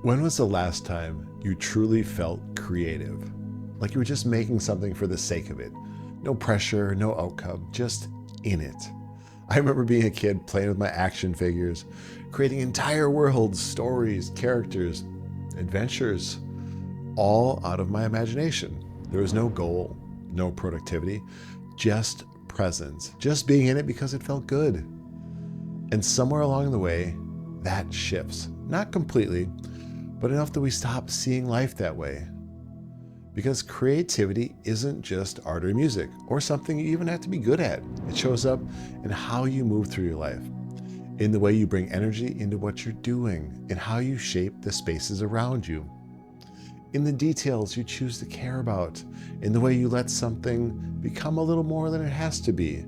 When was the last time you truly felt creative? Like you were just making something for the sake of it. No pressure, no outcome, just in it. I remember being a kid playing with my action figures, creating entire worlds, stories, characters, adventures, all out of my imagination. There was no goal, no productivity, just presence, just being in it because it felt good. And somewhere along the way, that shifts. Not completely, but enough that we stop seeing life that way. Because creativity isn't just art or music, or something you even have to be good at. It shows up in how you move through your life, in the way you bring energy into what you're doing, in how you shape the spaces around you, in the details you choose to care about, in the way you let something become a little more than it has to be.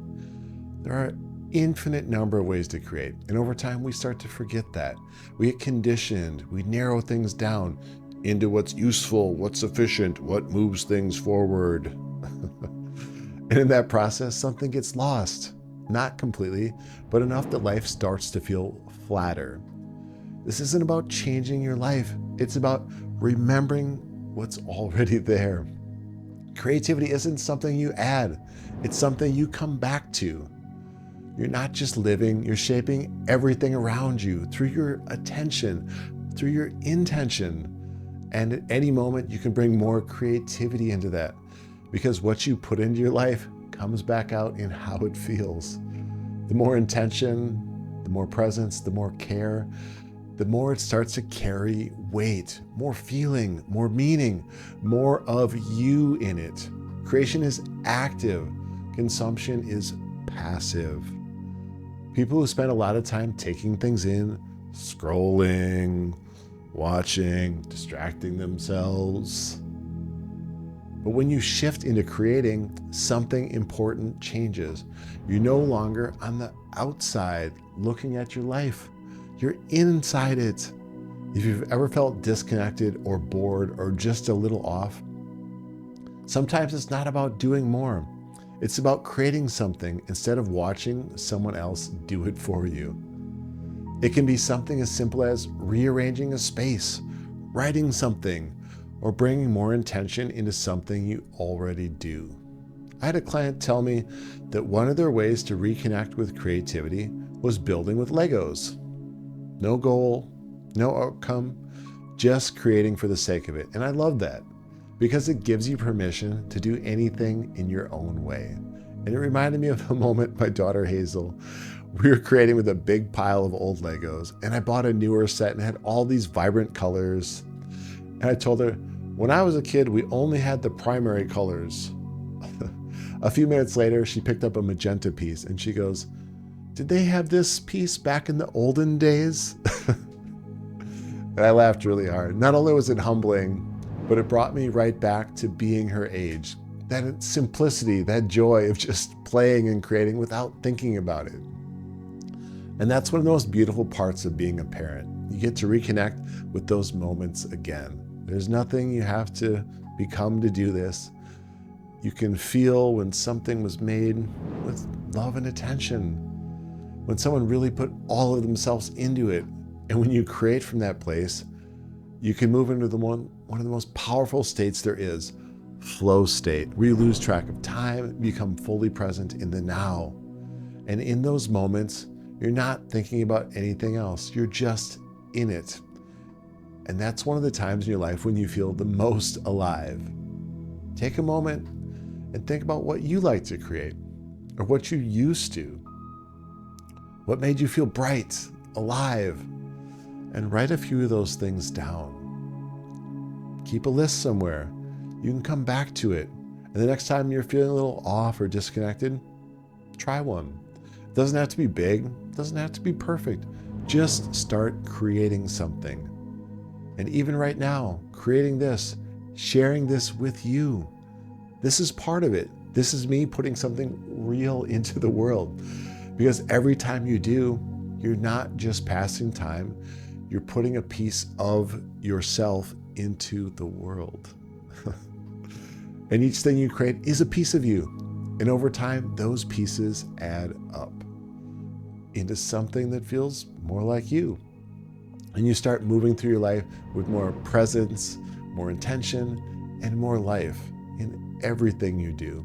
There are infinite number of ways to create, and over time we start to forget that. We get conditioned, we narrow things down into what's useful, what's efficient, what moves things forward. And in that process, something gets lost. Not completely, but enough that life starts to feel flatter. This isn't about changing your life. It's about remembering what's already there. Creativity isn't something you add. It's something you come back to. You're not just living, you're shaping everything around you through your attention, through your intention. And at any moment, you can bring more creativity into that, because what you put into your life comes back out in how it feels. The more intention, the more presence, the more care, the more it starts to carry weight, more feeling, more meaning, more of you in it. Creation is active. Consumption is passive. People who spend a lot of time taking things in, scrolling, watching, distracting themselves. But when you shift into creating, something important changes. You're no longer on the outside looking at your life. You're inside it. If you've ever felt disconnected or bored or just a little off, sometimes it's not about doing more. It's about creating something instead of watching someone else do it for you. It can be something as simple as rearranging a space, writing something, or bringing more intention into something you already do. I had a client tell me that one of their ways to reconnect with creativity was building with Legos. No goal, no outcome, just creating for the sake of it. And I love that, because it gives you permission to do anything in your own way. And it reminded me of a moment my daughter Hazel, we were creating with a big pile of old Legos, and I bought a newer set and it had all these vibrant colors. And I told her, when I was a kid, we only had the primary colors. A few minutes later, she picked up a magenta piece and she goes, "Did they have this piece back in the olden days?" And I laughed really hard. Not only was it humbling, but it brought me right back to being her age. That simplicity, that joy of just playing and creating without thinking about it. And that's one of the most beautiful parts of being a parent. You get to reconnect with those moments again. There's nothing you have to become to do this. You can feel when something was made with love and attention, when someone really put all of themselves into it. And when you create from that place, you can move into one of the most powerful states there is, flow state, where you lose track of time, become fully present in the now. And in those moments, you're not thinking about anything else. You're just in it. And that's one of the times in your life when you feel the most alive. Take a moment and think about what you like to create, or what you used to. What made you feel bright, alive? And write a few of those things down. Keep a list somewhere. You can come back to it. And the next time you're feeling a little off or disconnected, try one. It doesn't have to be big. It doesn't have to be perfect. Just start creating something. And even right now, creating this, sharing this with you. This is part of it. This is me putting something real into the world. Because every time you do, you're not just passing time, you're putting a piece of yourself into the world. And each thing you create is a piece of you. And over time, those pieces add up into something that feels more like you. And you start moving through your life with more presence, more intention, and more life in everything you do.